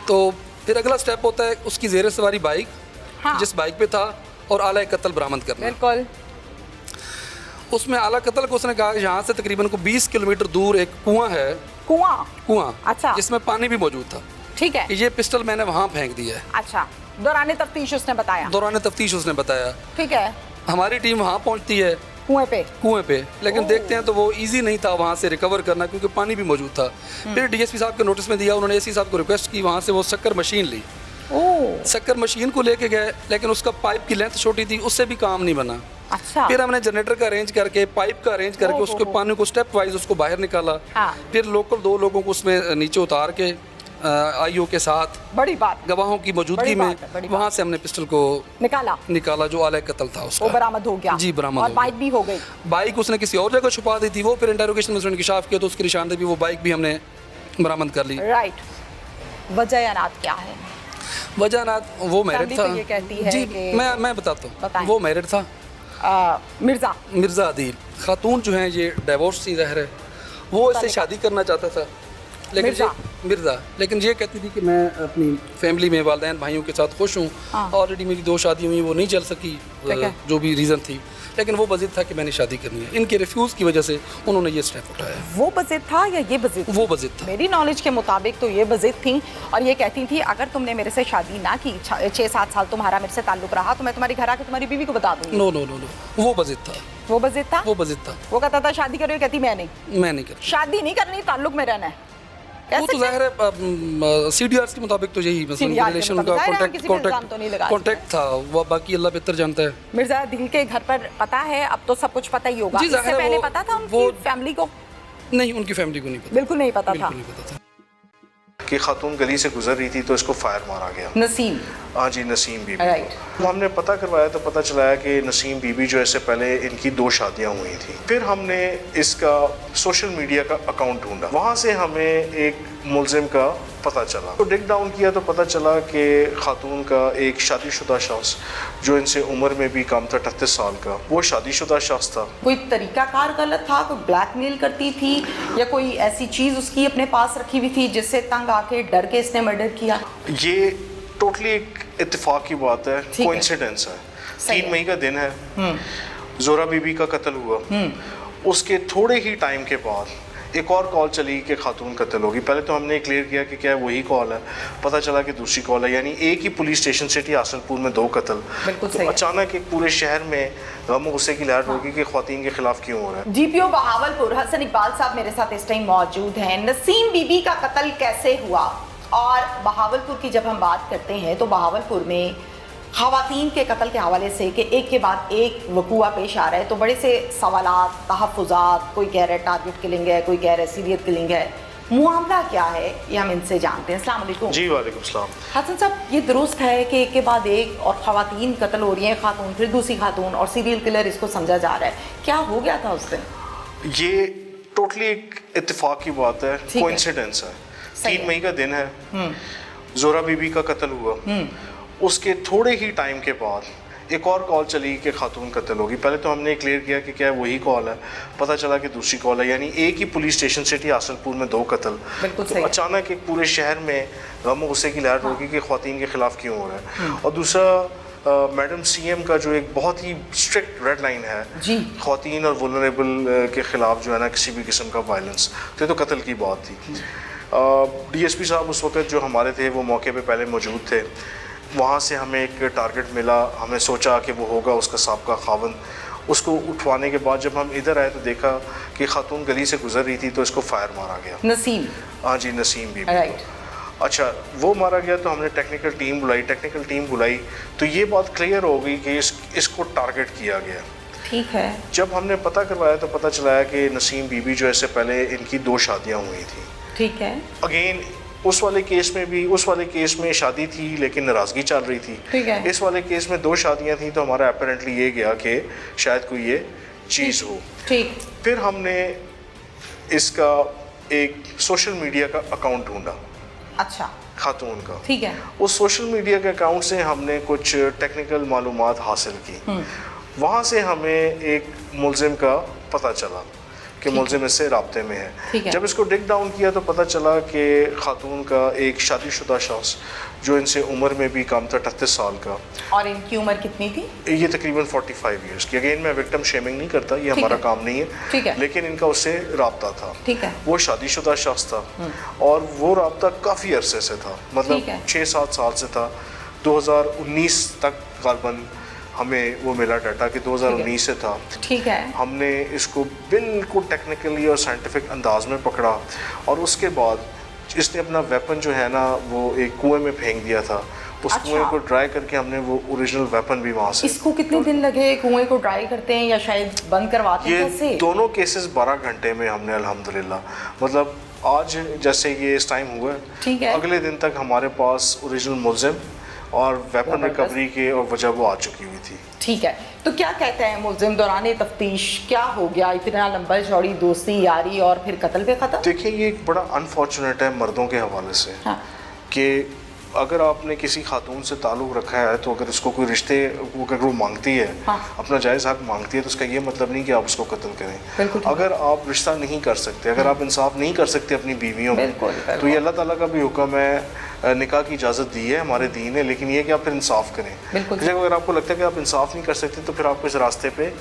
तो फिर अगला स्टेप होता है उसकी ज़ेर सवारी बाइक,
हाँ।
जिस बाइक पे था, और आला कत्ल बरामद करना।
बिल्कुल,
उसमें आला कत्ल को उसने कहा कि यहाँ से तकरीबन को 20 किलोमीटर दूर एक कुआं है,
कुआं, अच्छा।
जिसमें पानी भी मौजूद था,
ठीक है,
कि ये पिस्टल मैंने वहाँ फेंक दिया है।
अच्छा, दौरान तफ्तीश उसने बताया,
दौरान तफ्तीश उसने बताया।
ठीक है,
हमारी टीम वहाँ पहुँचती है
कुएं पे,
लेकिन देखते हैं तो वो इजी नहीं था वहाँ से रिकवर करना, क्योंकि पानी भी मौजूद था। फिर डीएसपी साहब के नोटिस में दिया, उन्होंने एसी साहब को रिक्वेस्ट की, वहाँ से वो शक्कर मशीन ली, शक्कर मशीन को लेके गए, लेकिन उसका पाइप की लेंथ छोटी थी, उससे भी काम नहीं बना।
अच्छा,
फिर हमने जनरेटर का अरेंज करके, पाइप का अरेंज करके उसके पानी को स्टेप वाइज उसको बाहर निकाला।
हाँ।
फिर लोकल 2 लोगों को उसमें नीचे उतार के आईओ के साथ
बड़ी बात,
गवाहों की मौजूदगी
बड़ी
में
बात है, बड़ी
वहाँ से हमने पिस्टल को
निकाला,
जो आले कत्ल था
वो
उसका।
बरामद हो गया।
जी, बरामद
और
हो गया।
बाइक भी हो गई।
बाइक उसने किसी और जगह छुपा दी थी, वो फिर इंटरोगेशन में उसने इंकशाफ किया तो उसकी निशानदेही भी, वो बाइक भी हमने बरामद कर ली।
राइट। वजह अनाथ क्या है?
वजह ना वो मैरिड
फैमिली
था।
तो ये कहती है
जी,
कि-
मैं बताता
बताएं।
हूँ। वो मैरिड था,
मिर्जा
आदिल खातून जो है ये डिवोर्स थी ज़ाहिर है, वो इससे शादी करना चाहता था, लेकिन मिर्ज़ा लेकिन ये कहती थी कि मैं अपनी फैमिली में वालिदैन भाइयों के साथ खुश हूँ। ऑलरेडी मेरी 2 शादी हुई, वो नहीं चल सकी, जो भी रीज़न थी, लेकिन वो बज़िद था कि मैंने शादी करनी है। इनके रिफ्यूज़ की वजह से उन्होंने ये स्टेप उठाया।
वो बज़िद था या ये बज़िद?
वो बज़िद था।
मेरी नॉलेज के मुताबिक तो ये बज़िद थी और ये कहती थी अगर तुमने मेरे से शादी ना की, 6-7 साल तुम्हारा मेरे से ताल्लुक रहा, तो मैं तुम्हारे घर आके तुम्हारी बीवी को बता दूंगी।
नो नो नो नो, वो बज़िद था।
वो बज़िद था?
वो बज़िद था।
वो कहता था शादी करो, कहती मैं नहीं
करती।
शादी नहीं करनी, ताल्लुक में रहना है।
वो तो ज़ाहिर है CDRs के मुताबिक तो यही
CDR के
रिलेशन
मुताबिक
का
ज़ाहिर है, किसी पे इल्ज़ाम तो नहीं लगा
कॉन्टेक्ट था, वो बाकी अल्लाह बेहतर जानता है।
मिर्जा दिल के घर पर पता है, अब तो सब कुछ पता ही होगा।
जी,
इससे
ज़ाहिर है
पहले
वो-
पता था उनकी
वो-
फैमिली को?
नहीं, उनकी फैमिली को नहीं पता,
बिल्कुल नहीं पता था
बिल्कुल नहीं पता था
कि खातून गली से गुजर रही थी तो इसको फायर मारा गया।
नसीम।
हाँ जी, नसीम बीबी।
राइट।
हमने पता करवाया तो पता चला कि नसीम बीबी जो इससे पहले इनकी 2 शादियां हुई थी। फिर हमने इसका सोशल मीडिया का अकाउंट ढूंढा, वहाँ से हमें एक मुलजिम का पता चला। तो डिग डाउन किया तो पता चला कि खातून का एक शादीशुदा शख्स जो इनसे उम्र में भी कम था, 38 साल का, वो शादीशुदा शख्स था।
कोई तरीकाकार गलत था, कोई ब्लैकमेल करती थी या कोई ऐसी चीज़ उसकी अपने पास रखी हुई थी जिससे तंग आके डर के इसने मर्डर किया?
ये टोटली एक इत्तेफाक की बात है,
ठीक है।
कोइंसिडेंस है।
सही
3
है।
मई का दिन है, जोरा बीबी का कत्ल हुआ। उसके थोड़े ही टाइम के बाद एक और कॉल चली कि खातून कत्ल होगी। पहले तो हमने क्लियर किया कि क्या वही कॉल है, पता चला कि दूसरी कॉल है, यानी एक ही पुलिस स्टेशन सिटी हासनपुर में 2 कत्ल।
बिल्कुल
तो
सही है।
अचानक एक पूरे शहर में गम गुस्से की लहर होगी कि ख्वातीन के खिलाफ क्यों हो रहा है।
DPO बहावलपुर हसन इकबाल साहब मेरे साथ इस टाइम मौजूद हैं। नसीम बीबी का कत्ल कैसे हुआ? और बहावलपुर की जब हम बात करते हैं तो बहावलपुर में ख़वातीन के कत्ल के हवाले से कि एक के बाद एक वकूआ पेश आ रहा है, तो बड़े से सवालात, तहफ़्फ़ुज़ात, कोई कह रहा है टारगेट किलिंग है, कोई कह रहा है सीरियस किलिंग है। मामला क्या है ये हम इनसे जानते हैं। अस्सलाम वालेकुम।
जी वालेकुम सलाम।
हसन साहब, ये दुरुस्त है कि एक के बाद एक और ख़वातीन कत्ल हो रही हैं, खातून फिर दूसरी खातून, और सीरियल किलर इसको समझा जा रहा है, क्या हो गया था उस दिन?
ये टोटली एक इत्तेफाक की बात है,
ठीक है।
कोइंसिडेंस है।
सही
3 मई का दिन है, जोरा बीबी का कत्ल हुआ। उसके थोड़े ही टाइम के बाद एक और कॉल चली कि खातून कत्ल होगी। पहले तो हमने क्लियर किया कि क्या वही कॉल है, पता चला कि दूसरी कॉल है, यानी एक ही पुलिस स्टेशन सिटी हासनपुर में 2 कत्ल।
बिल्कुल
तो
सही है।
अचानक एक पूरे शहर में गम गुस्से की लहर होगी कि ख्वातीन के खिलाफ क्यों हो रहा है। और दूसरा मैडम CM का जो एक बहुत ही स्ट्रिक्ट रेड लाइन है
जी।
ख्वातीन और वुलनरेबल के ख़िलाफ़ जो है ना किसी भी किस्म का वायलेंस, तो कत्ल की बात थी। DSP साहब उस वक्त जो हमारे थे वो मौके पे पहले मौजूद थे। वहाँ से हमें एक टारगेट मिला, हमने सोचा कि वो होगा उसका साबका खावन। उसको उठवाने के बाद जब हम इधर आए तो देखा कि खातून गली से गुजर रही थी तो इसको फायर मारा गया।
नसीम।
हाँ जी, नसीम बीबी।
राइट।
अच्छा, वो मारा गया तो हमने टेक्निकल टीम बुलाई तो ये बात क्लियर हो गई कि इसको टारगेट किया गया।
ठीक है।
जब हमने पता करवाया तो पता चला कि नसीम बीबी जो इससे पहले इनकी 2 शादियाँ हुई थी।
ठीक है।
अगेन उस वाले केस में शादी थी लेकिन नाराज़गी चल रही थी।
ठीक है।
इस वाले केस में 2 शादियां थी तो हमारा अपेरेंटली ये गया कि शायद कोई ये चीज़ हो।
ठीक।
फिर हमने इसका एक सोशल मीडिया का अकाउंट ढूंढा,
अच्छा।
खातून का।
ठीक है।
उस सोशल मीडिया के अकाउंट से हमने कुछ टेक्निकल मालूमात हासिल की। वहाँ से हमें एक मुलजिम का पता चला कि मुलजिम इससे राब्ते में है। जब इसको डिग डाउन किया तो पता चला कि खातून का एक शादीशुदा शख्स जो इनसे उम्र में भी कम था, 38 साल का।
और इनकी उम्र कितनी थी?
ये तकरीबन 45 ईयर्स की। अगेन मैं विक्टिम शेमिंग नहीं करता, ये हमारा काम नहीं है।
ठीक है।
लेकिन इनका उससे राब्ता था।
ठीक है।
वो शादीशुदा शख्स था और वो राब्ता काफ़ी अरसे से था, मतलब 6-7 साल से था। 2019 तक गालबन हमें वो मिला डाटा कि 2019 से था।
ठीक है।
हमने इसको बिल्कुल टेक्निकली और साइंटिफिक अंदाज में पकड़ा और उसके बाद इसने अपना वेपन जो है ना वो एक कुएं में फेंक दिया था। उस कुएं को ड्राई करके हमने वो ओरिजिनल वेपन भी वहाँ से।
इसको कितने दिन लगे कुएं को ड्राई करते हैं या शायद बंद करवाते हैं?
ये
कैसे?
दोनों केसेस 12 घंटे में हमने अल्हम्दुलिल्लाह, मतलब आज जैसे ये इस टाइम हुआ
ठीक है।
अगले दिन तक हमारे पास ओरिजिनल मुलजिम और वेपन रिकवरी के और वजह वो आ चुकी हुई थी।
ठीक है, तो क्या कहते हैं मुलजिम दौरान तफ्तीश क्या हो गया, इतना लंबा चौड़ी दोस्ती यारी और फिर कत्ल पे खत्म?
देखिए ये एक बड़ा अनफॉर्चुनेट है मर्दों के हवाले से
हाँ।
कि अगर आपने किसी खातून से ताल्लुक़ रखा है तो अगर उसको कोई रिश्ते अगर वो मांगती है,
हाँ।
अपना जायज़ हक मांगती है, तो उसका ये मतलब नहीं कि आप उसको कत्ल करें।
बिल्कुल।
अगर आप रिश्ता नहीं कर सकते, अगर आप इंसाफ नहीं कर सकते अपनी बीवियों में,
बिल्कुल, बिल्कुल।
तो ये अल्लाह ताला का भी हुक्म है, निकाह की इजाज़त दी है हमारे दीन ने, लेकिन ये कि आप फिर इंसाफ करें।
बिल्कुल।
जब अगर आपको लगता है कि आप इंसाफ नहीं कर सकते तो फिर आपको इस रास्ते पे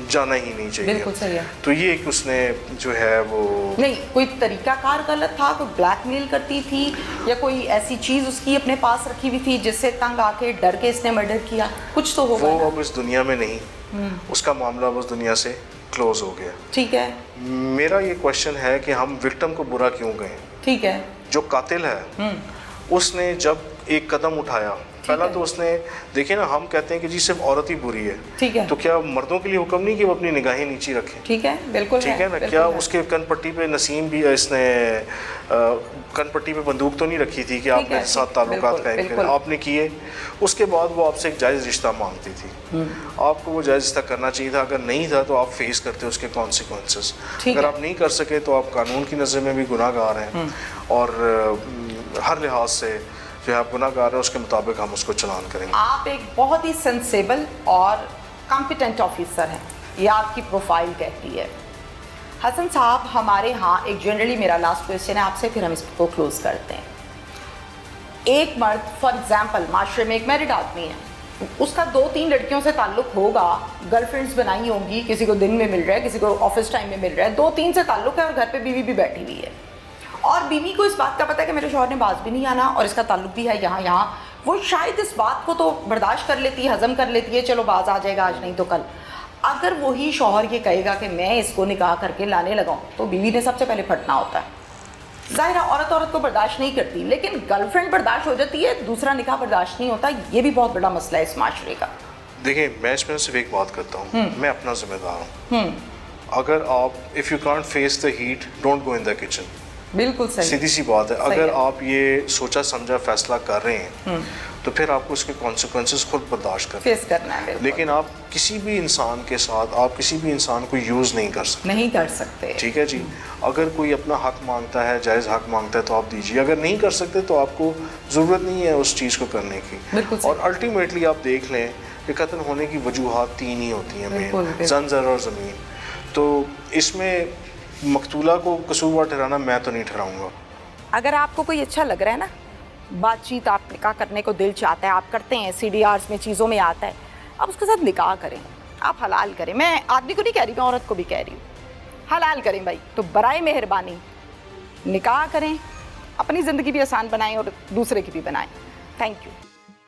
जाना ही नहीं चाहिए।
बिल्कुल सही है।
तो ये एक उसने जो है वो
नहीं, कोई तरीकाकार गलत था, कोई ब्लैकमेल करती थी या कोई ऐसी चीज़ उसकी अपने पास रखी हुई थी जिससे तंग आके डर के इसने मर्डर किया, कुछ तो होगा
वो
ना?
अब इस दुनिया में नहीं, उसका मामला अब उस दुनिया से क्लोज हो गया।
ठीक है,
मेरा ये क्वेश्चन है कि हम विक्टिम को बुरा क्यों कहें?
ठीक है।
जो कातिल है उसने जब एक कदम उठाया, पहला
है।
तो उसने देखिए ना, हम कहते हैं कि जी सिर्फ औरत ही बुरी है,
ठीक है।
तो क्या मर्दों के लिए हुक्म नहीं कि वो अपनी निगाहें नीची रखें?
ठीक है, बिल्कुल
ठीक है ना,
बिल्कुल
क्या
है।
उसके कनपट्टी पे नसीम भी इसने कनपट्टी पे बंदूक तो नहीं रखी थी कि आप
है,
मेरे साथ ताल्लुकात
बिल्कुल,
कायम करें?
बिल्कुल।
आपने किए, उसके बाद वो आपसे एक जायज़ रिश्ता मांगती थी, आपको वो जायज़ रिश्ता करना चाहिए था। अगर नहीं था तो आप फेस करते उसके कॉन्सिक्वेंसेस।
ठीक
अगर
है।
आप नहीं कर सके तो आप कानून की नज़र में भी गुनाहगार हैं और हर लिहाज से जो है आप गुनाहगार हैं, उसके मुताबिक हम उसको चलान करेंगे।
आप एक बहुत ही सेंसेबल और कॉम्पिटेंट ऑफिसर हैं, ये आपकी प्रोफाइल कहती है। हसन साहब, हमारे यहाँ एक जनरली मेरा लास्ट क्वेश्चन है आपसे, फिर हम इसको क्लोज करते हैं। एक मर्द फॉर एग्जांपल माशरे में एक मैरिड आदमी है, उसका 2-3 लड़कियों से ताल्लुक़ होगा, गर्लफ्रेंड्स बनाई होंगी, किसी को दिन में मिल रहा है, किसी को ऑफिस टाइम में मिल रहा है, 2-3 से ताल्लुक़ है और घर पे बीवी भी बैठी हुई है और बीवी को इस बात का पता है कि मेरे शौहर ने बाज भी नहीं आना और इसका ताल्लुक़ भी है यहाँ। वो शायद इस बात को तो बर्दाश्त कर लेती है, हज़म कर लेती है, चलो बाज आ जाएगा आज नहीं तो कल। अगर वही शौहर ये कहेगा कि मैं इसको निकाह करके लाने लगाऊं, तो बीवी ने सबसे पहले फटना होता है। ज़ाहिर है औरत को बर्दाश्त नहीं करती, लेकिन गर्लफ्रेंड बर्दाश्त हो जाती है, दूसरा निकाह बर्दाश्त नहीं होता। ये भी बहुत बड़ा मसला है इस माशरे का।
देखिए मैं इसमें सिर्फ एक बात करता हूँ, मैं अपना जिम्मेदार हूँ। अगर आप if you can't face the heat don't go in the kitchen.
बिल्कुल सही,
सीधी सी बात है।
सही
अगर
है।
आप ये सोचा समझा फैसला कर रहे हैं तो फिर आपको उसके कॉन्सिक्वेंसेस खुद बर्दाश्त करना
फेस करना है, बिल्कुल।
लेकिन आप किसी भी इंसान के साथ, आप किसी भी इंसान को यूज़ नहीं कर सकते।
नहीं कर सकते।
ठीक है जी, अगर कोई अपना हक मांगता है, जायज़ हक मांगता है तो आप दीजिए, अगर नहीं कर सकते तो आपको ज़रूरत नहीं है उस चीज़ को करने की।
बिल्कुल सही।
और अल्टीमेटली आप देख लें कि कत्ल होने की वजूहात 3 ही होती हैं
बिल्कुल,
मेन,
बिल्कुल।
जन, ज़र और ज़मीन। तो इसमें मकतूला को कसूरवार ठहराना मैं तो नहीं ठहराऊँगा।
अगर आपको कोई अच्छा लग रहा है ना, बातचीत आप निकाह करने को दिल चाहता है, आप करते हैं, CDRs में चीज़ों में आता है, आप उसके साथ निकाह करें, आप हलाल करें। मैं आदमी को नहीं कह रही, मैं औरत को भी कह रही हूँ, हलाल करें भाई। तो बराए मेहरबानी निकाह करें, अपनी ज़िंदगी भी आसान बनाएं और दूसरे की भी बनाएं। Thank you.